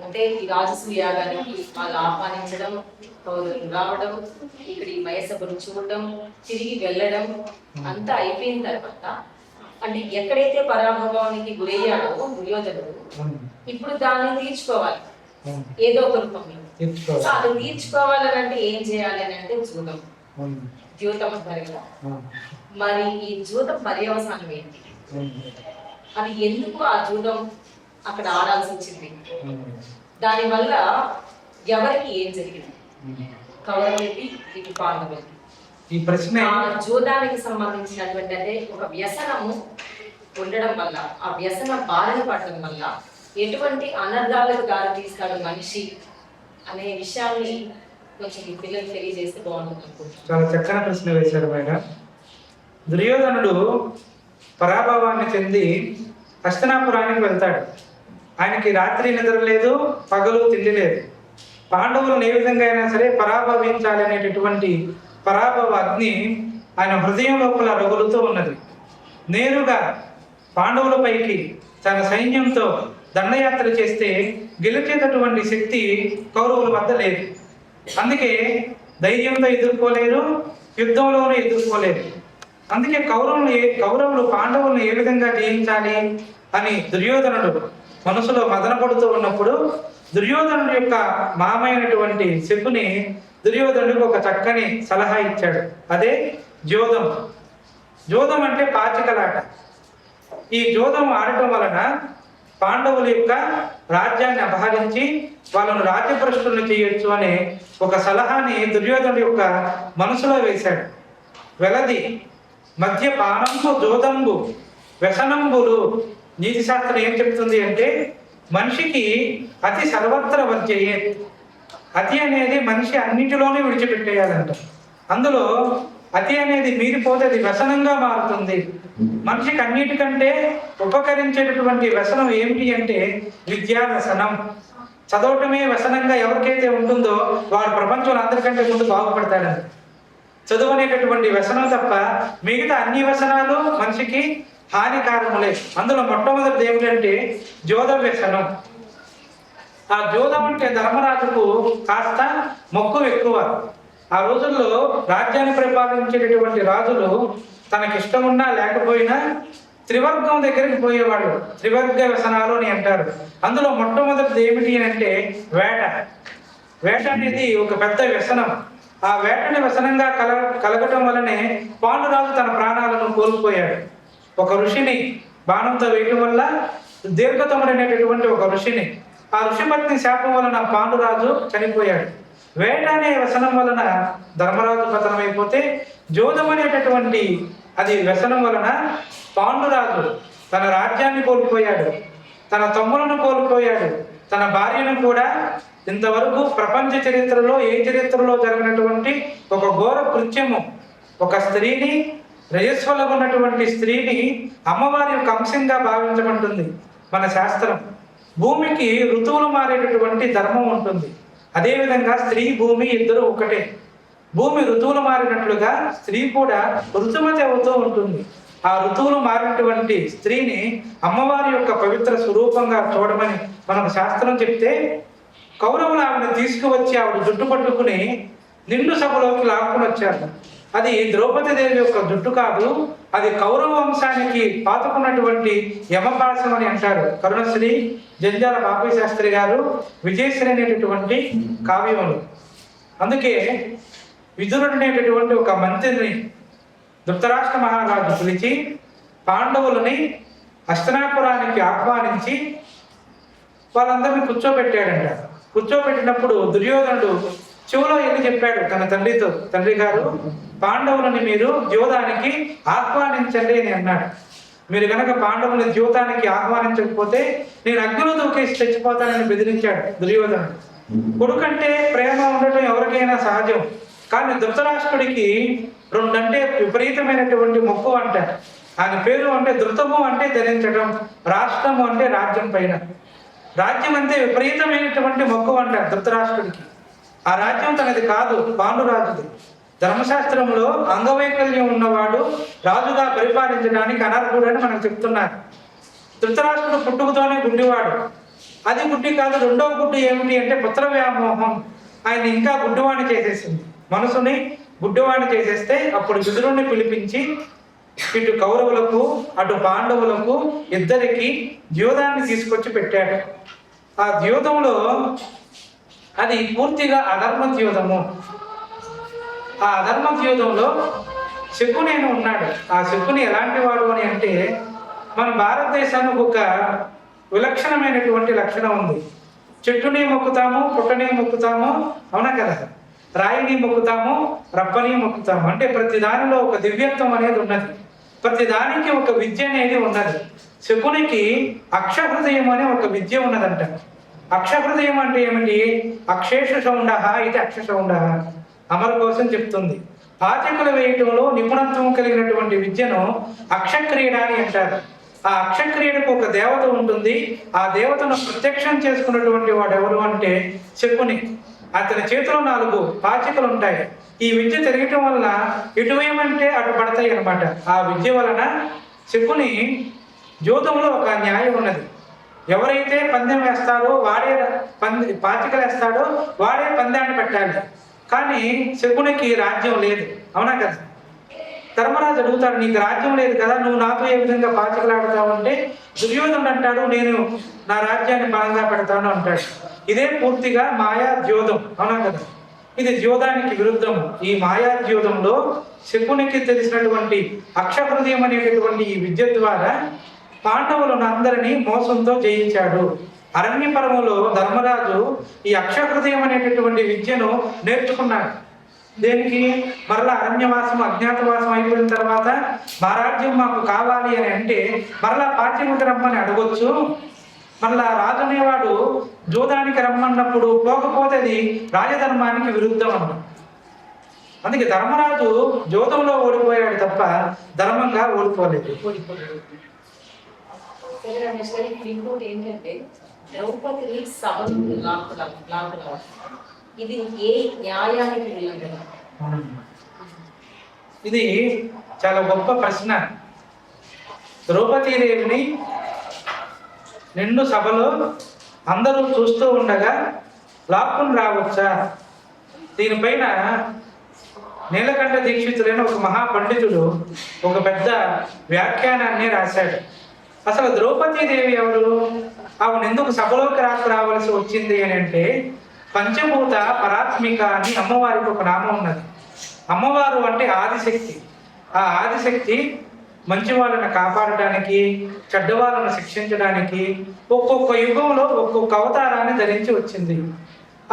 అంటే ఈ రాజసూయ యాగానికి వాళ్ళు ఆహ్వానించడం, కౌరవులు రావడం, ఇక్కడ ఈ మయసభను చూడడం, తిరిగి వెళ్ళడం అంతా అయిపోయిన తర్వాత అంటే ఎక్కడైతే పరాభవానికి గురయ్యాడో దుర్యోధనుడు ఇప్పుడు దాన్ని తీర్చుకోవాలి ఏదో ఒక రూపంలో. సో అది తీర్చుకోవాలని అంటే ఏం చేయాలి అని అంటే జూదం, ద్యూతం అంటారు కదా. మరి ఈ జూదం పర్యవసానం ఏంటి, అది ఎందుకు ఆ జూదం అక్కడ ఆడాల్సి వచ్చింది, దానివల్ల ఎవరికి ఏం జరిగింది, కౌరవులకి ఇటు పాండవులకి? ఈ ప్రశ్న జూదానికి సంబంధించినటువంటి అంటే ఒక వ్యసనము ఉండడం వల్ల, ఆ వ్యసన బారిన పడడం వల్ల ఎటువంటి అనర్థాలకు దారి తీస్తాడు మనిషి అనే విషయాన్ని కొంచెం ఈ పిల్లలు తెలియజేస్తే బాగుంటుంది అనుకుంటున్నాను. చాలా చక్కని ప్రశ్న వేశారు మేడం. దుర్యోధనుడు పరాభవాన్ని చెంది హస్తినాపురానికి వెళ్తాడు. ఆయనకి రాత్రి నిద్ర లేదు, పగలు తిండి లేదు. పాండవులను ఏ విధంగా అయినా సరే పరాభవించాలి అనేటటువంటి పరాభవ అగ్ని ఆయన హృదయం లోపల రగులుతూ ఉన్నది. నేరుగా పాండవులపైకి తన సైన్యంతో దండయాత్ర చేస్తే గెలిచేటటువంటి శక్తి కౌరవుల వద్ద లేదు. అందుకే ధైర్యంతో ఎదుర్కోలేరు, యుద్ధంలోనూ ఎదుర్కోలేరు. అందుకే కౌరవులు పాండవులను ఏ విధంగా జయించాలి అని దుర్యోధనుడు మనసులో మదన పడుతూ ఉన్నప్పుడు దుర్యోధనుడు యొక్క మామైనటువంటి శకుని దుర్యోధనుడికి ఒక చక్కని సలహా ఇచ్చాడు. అదే జోదం. జోదం అంటే పాచికలాట. ఈ జోదం ఆడటం వలన పాండవుల యొక్క రాజ్యాన్ని అపహరించి వాళ్ళను రాజ్యభ్రష్టులను చేయొచ్చు అనే ఒక సలహాని దుర్యోధనుడి యొక్క మనసులో వేశాడు. వెలది మద్యపానంబు జోదంబు వ్యసనంబులు. నీతి శాస్త్రం ఏం చెప్తుంది అంటే మనిషికి అతి సర్వత్ర వర్జయే. అతి అనేది మనిషి అన్నింటిలోనే విడిచిపెట్టేయాలంట. అందులో అతి అనేది మీరిపోతే అది వ్యసనంగా మారుతుంది. మనిషికి అన్నిటికంటే ఉపకరించేటటువంటి వ్యసనం ఏమిటి అంటే విద్యా వ్యసనం. చదవటమే వ్యసనంగా ఎవరికైతే ఉంటుందో వాడు ప్రపంచంలో అందరికంటే ముందు బాగుపడతాడు. చదువు అనేటటువంటి వ్యసనం తప్ప మిగతా అన్ని వ్యసనాలు మనిషికి హానికారములే. అందులో మొట్టమొదటిది ఏమిటంటే జోద వ్యసనం. ఆ జోదం అంటే ధర్మరాజుకు కాస్త మక్కువ ఎక్కువ. ఆ రోజుల్లో రాజ్యాన్ని పరిపాలించేటటువంటి రాజులు తనకిష్టమున్నా లేకపోయినా త్రివర్గం దగ్గరికి పోయేవాళ్ళు. త్రివర్గ వ్యసనాలు అని అంటారు. అందులో మొట్టమొదటిది ఏమిటి అంటే వేట. వేట అనేది ఒక పెద్ద వ్యసనం. ఆ వేటని వ్యసనంగా కలగటం వలనే పాండురాజు తన ప్రాణాలను కోల్పోయాడు. ఒక ఋషిని బాణంతో వేయటం వల్ల దీర్ఘతముడు అనేటటువంటి ఒక ఋషిని, ఆ ఋషిపత్ని శాపం వలన పాండురాజు చనిపోయాడు. వేట అనే వ్యసనం వలన ధర్మరాజు పతనం అయిపోతే జోదం అనేటటువంటి అది వ్యసనం వలన పాండురాజు తన రాజ్యాన్ని కోల్పోయాడు, తన తమ్ములను కోల్పోయాడు, తన భార్యను కూడా. ఇంతవరకు ప్రపంచ చరిత్రలో ఏ చరిత్రలో జరిగినటువంటి ఒక ఘోర కృత్యము. ఒక స్త్రీని, రజస్వలో ఉన్నటువంటి స్త్రీని అమ్మవారి యొక్క అంశంగా భావించమంటుంది మన శాస్త్రం. భూమికి ఋతువులు మారేటటువంటి ధర్మం ఉంటుంది. అదేవిధంగా స్త్రీ భూమి ఇద్దరు ఒకటే. భూమి ఋతువులు మారినట్లుగా స్త్రీ కూడా ఋతుమతి అవుతూ ఉంటుంది. ఆ ఋతువులు మారినటువంటి స్త్రీని అమ్మవారి యొక్క పవిత్ర స్వరూపంగా చూడమని మనకు శాస్త్రం చెప్తే కౌరవులు ఆవిడ తీసుకువచ్చి ఆవిడ జుట్టు పట్టుకుని నిండు సభలోకి లాక్కుని వచ్చారు. అది ద్రౌపది దేవి యొక్క జుట్టు కాదు, అది కౌరవ వంశానికి పాతుకున్నటువంటి యమపాశం అని అంటారు. కరుణశ్రీ జంజాల బాపయ్య శాస్త్రి గారు విజయశ్రీ అనేటటువంటి కావ్యములు. అందుకే విదురుడు అనేటటువంటి ఒక మంత్రిని ధృతరాష్ట్ర మహారాజు పిలిచి పాండవులని హస్తినాపురానికి ఆహ్వానించి వాళ్ళందరినీ కూర్చోబెట్టాడంట. కూర్చోబెట్టినప్పుడు దుర్యోధనుడు చెవులో ఎన్ని చెప్పాడు తన తండ్రితో, తండ్రి గారు పాండవులని మీరు ద్యోతానికి ఆహ్వానించండి అని అన్నాడు. మీరు కనుక పాండవుని ద్యోతానికి ఆహ్వానించకపోతే నేను అగ్నిలో దూకేసి చచ్చిపోతానని బెదిరించాడు దుర్యోధనుడు. కొడుకంటే ప్రేమ ఉండటం ఎవరికైనా సహజం. కానీ ధృతరాష్ట్రుడికి రెండంటే విపరీతమైనటువంటి మక్కువ అంట. ఆయన పేరు అంటే ధృతము అంటే ధరించడం, రాష్ట్రము అంటే రాజ్యం పైన. రాజ్యం అంటే విపరీతమైనటువంటి మక్కువ అంట ధృతరాష్ట్రుడికి. ఆ రాజ్యం తనది కాదు, పాండురాజుది. ధర్మశాస్త్రంలో అంగవైకల్యం ఉన్నవాడు రాజుగా పరిపాలించడానికి అనర్హుడు అని మనకు చెప్తున్నారు. ధృతరాష్ట్రుడు పుట్టుకతోనే గుడ్డివాడు. అది గుడ్డి కాదు. రెండవ గుడ్డు ఏమిటి అంటే పుత్ర వ్యామోహం ఆయన ఇంకా గుడ్డివాణి చేసేసింది. మనసుని గుడ్డివాణి చేసేస్తే అప్పుడు విదురుణ్ణి పిలిపించి ఇటు కౌరవులకు అటు పాండవులకు ఇద్దరికి ద్యూతాన్ని తీసుకొచ్చి పెట్టాడు. ఆ ద్యూతంలో అది పూర్తిగా అధర్మ ద్యూతము. ఆ అధర్మ ద్యూతంలో శకుని ఉన్నాడు. ఆ శకుని ఎలాంటి వాడు అని అంటే మన భారతదేశానికి ఒక విలక్షణమైనటువంటి లక్షణం ఉంది. చెట్టుని మొక్కుతాము, పుట్టని మొక్కుతాము, అవునా కదా, రాయిని మొక్కుతాము, రప్పని మొక్కుతాము. అంటే ప్రతి దానిలో ఒక దివ్యత్వం అనేది ఉన్నది, ప్రతి దానికి ఒక విద్య అనేది ఉన్నది. శకునికి అక్షహృదయం అనే ఒక విద్య ఉన్నదంట. అక్షహృదయం అంటే ఏమిటి? అక్షేషు సౌండ ఇది అక్షసౌండ అమర కోసం చెప్తుంది. పాచికలు వేయటంలో నిపుణత్వం కలిగినటువంటి విద్యను అక్షక్రీడ అని అంటారు. ఆ అక్షక్రియకు ఒక దేవత ఉంటుంది. ఆ దేవతను ప్రత్యక్షం చేసుకున్నటువంటి వాడు ఎవరు అంటే శకుని. అతని చేతిలో 4 పాచికలు ఉంటాయి. ఈ విద్య తిరగటం వలన ఇటువేమంటే అటు పడతాయి అన్నమాట. ఆ విద్య వలన శకుని జ్యోతంలో ఒక న్యాయం ఉన్నది. ఎవరైతే పందెం వేస్తారో వాడే పాచికలు వేస్తాడో వాడే పందాన్ని పెట్టాలి. కానీ శకునికి రాజ్యం లేదు, అవునా కదా. ధర్మరాజు అడుగుతాడు, నీకు రాజ్యం లేదు కదా, నువ్వు నాతో ఏ విధంగా పాచికలాడుతావు అంటే దుర్యోధనుడు అంటాడు, నేను నా రాజ్యాన్ని బలంగా పెడతాను అంటాడు. ఇదే పూర్తిగా మాయా ద్యోతం, అవునా కదా. ఇది ద్యోతానికి విరుద్ధం. ఈ మాయా ద్యోతంలో శకునికి తెలిసినటువంటి అక్షహృదయం అనేటటువంటి ఈ విద్య ద్వారా పాండవులను అందరినీ మోసంతో జయించాడు. అరణ్య పర్వంలో ధర్మరాజు ఈ అక్షహృదయం అనేటటువంటి విద్యను నేర్చుకున్నాడు. దేనికి? మరలా అరణ్యవాసం అజ్ఞాతవాసం అయిపోయిన తర్వాత మా రాజ్యం మాకు కావాలి అని అంటే మరలా పాఠ్యముకి రమ్మని అడగొచ్చు. మరలా రాజు అనేవాడు జూదానికి రమ్మన్నప్పుడు పోకపోతే అది రాజధర్మానికి విరుద్ధం అన్నాడు. అందుకే ధర్మరాజు జోదంలో ఓడిపోయాడు తప్ప ధర్మంగా ఓడిపోలేదు. ఇంకోటి ఏంటంటే ద్రౌపదిని సభ నుండి లాక్కురావడం ఇది ఏ న్యాయానికి ఉల్లంఘన? ఇది చాలా గొప్ప ప్రశ్న. ద్రౌపదీదేవిని నిండు సభలో అందరూ చూస్తూ ఉండగా లాక్కుని రావచ్చా? దీనిపైన నీలకంఠ దీక్షితులైన ఒక మహాపండితుడు ఒక పెద్ద వ్యాఖ్యానాన్ని రాశాడు. అసలు ద్రౌపదీదేవి ఎవరు? ఆమెను ఎందుకు సభలోకి రావలసి వచ్చింది అని అంటే పంచభూత పరాత్మిక అని అమ్మవారికి ఒక నామం ఉన్నది. అమ్మవారు అంటే ఆదిశక్తి. ఆ ఆదిశక్తి మంచి వాళ్ళని కాపాడటానికి, చెడ్డవాళ్ళను శిక్షించడానికి ఒక్కొక్క యుగంలో ఒక్కొక్క అవతారాన్ని ధరించి వచ్చింది.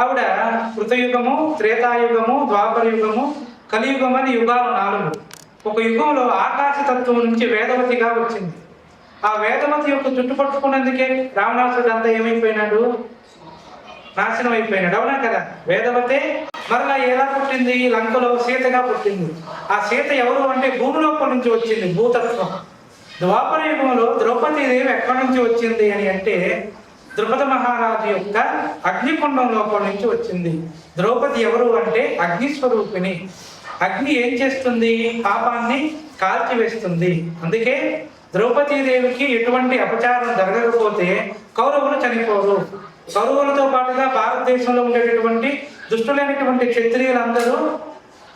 ఆవిడ కృతయుగము, త్రేతాయుగము, ద్వాపర యుగము, కలియుగం అని యుగాలు 4. ఒక యుగంలో ఆకాశతత్వం నుంచి వేదవతిగా వచ్చింది. ఆ వేదవతి యొక్క చుట్టుపట్టుకున్నందుకే రావణాసుడు అంతా ఏమైపోయినాడు? నాశనం అయిపోయినాడు, అవునా కదా. వేదవతే మరలా ఎలా పుట్టింది? లంకలో సీతగా పుట్టింది. ఆ సీత ఎవరు అంటే భూమిలోపల నుంచి వచ్చింది, భూతత్వం. ద్వాపర యుగంలో ద్రౌపదీదేవి ఎక్కడి నుంచి వచ్చింది అని అంటే ద్రుపద మహారాజు యొక్క అగ్నికుండం లోపల నుంచి వచ్చింది. ద్రౌపది ఎవరు అంటే అగ్నిస్వరూపిణి. అగ్ని ఏం చేస్తుంది? పాపాన్ని కాల్చివేస్తుంది. అందుకే ద్రౌపదీదేవికి ఎటువంటి అపచారం జరగకపోతే కౌరవులు చనిపోరు. కౌరవులతో పాటుగా భారతదేశంలో ఉండేటటువంటి దుష్టులైనటువంటి క్షత్రియులందరూ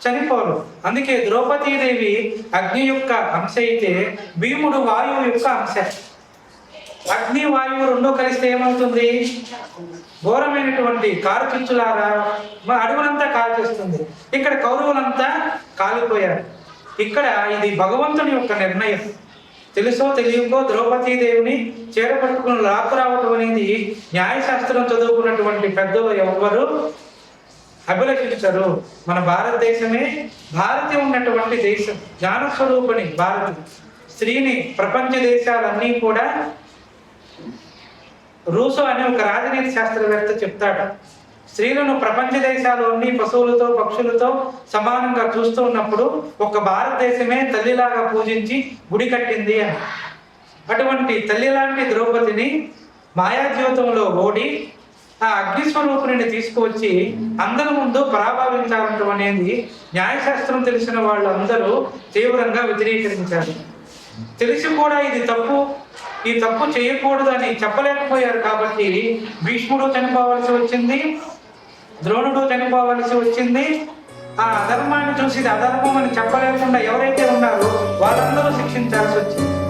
చనిపోరు. అందుకే ద్రౌపదీదేవి అగ్ని యొక్క అంశ అయితే భీముడు వాయువు యొక్క అంశ. అగ్ని వాయువు రెండో కలిస్తే ఏమవుతుంది? ఘోరమైనటువంటి కారు చుచ్చులారా అడవులంతా కాల్చేస్తుంది. ఇక్కడ కౌరవులంతా కాలిపోయారు. ఇక్కడ ఇది భగవంతుని యొక్క నిర్ణయం. తెలుసో తెలియకో ద్రౌపదీదేవిని చేరపట్టుకుని లాక్కురావటం అనేది న్యాయశాస్త్రం చదువుకున్నటువంటి పెద్దలు ఎవ్వరు అభిలషించరు. మన భారతదేశమే భారతి ఉన్నటువంటి దేశం, జ్ఞానస్వరూపిణి భారతి. స్త్రీని ప్రపంచ దేశాలన్నీ కూడా రూసో అనే ఒక రాజనీతి శాస్త్రవేత్త చెప్తాడు, స్త్రీలను ప్రపంచ దేశాలన్నీ పశువులతో పక్షులతో సమానంగా చూస్తూ ఉన్నప్పుడు ఒక భారతదేశమే తల్లిలాగా పూజించి గుడి కట్టింది అని. అటువంటి తల్లి లాంటి ద్రౌపదిని మాయాజ్యోతంలో ఓడి ఆ అగ్నిస్వరూపుని తీసుకువచ్చి అందరి ముందు పరాభవించాలటం అనేది న్యాయశాస్త్రం తెలిసిన వాళ్ళు అందరూ తీవ్రంగా వ్యతిరేకరించారు. తెలిసి కూడా ఇది తప్పు, ఈ తప్పు చేయకూడదు అని చెప్పలేకపోయారు కాబట్టి భీష్ముడు చనిపోవలసి వచ్చింది, ద్రోణుడు చనిపోవలసి వచ్చింది. ఆ అధర్మాన్ని చూసి ఇది అధర్మం అని చెప్పలేకుండా ఎవరైతే ఉన్నారో వాళ్ళందరూ శిక్షించాల్సి వచ్చింది.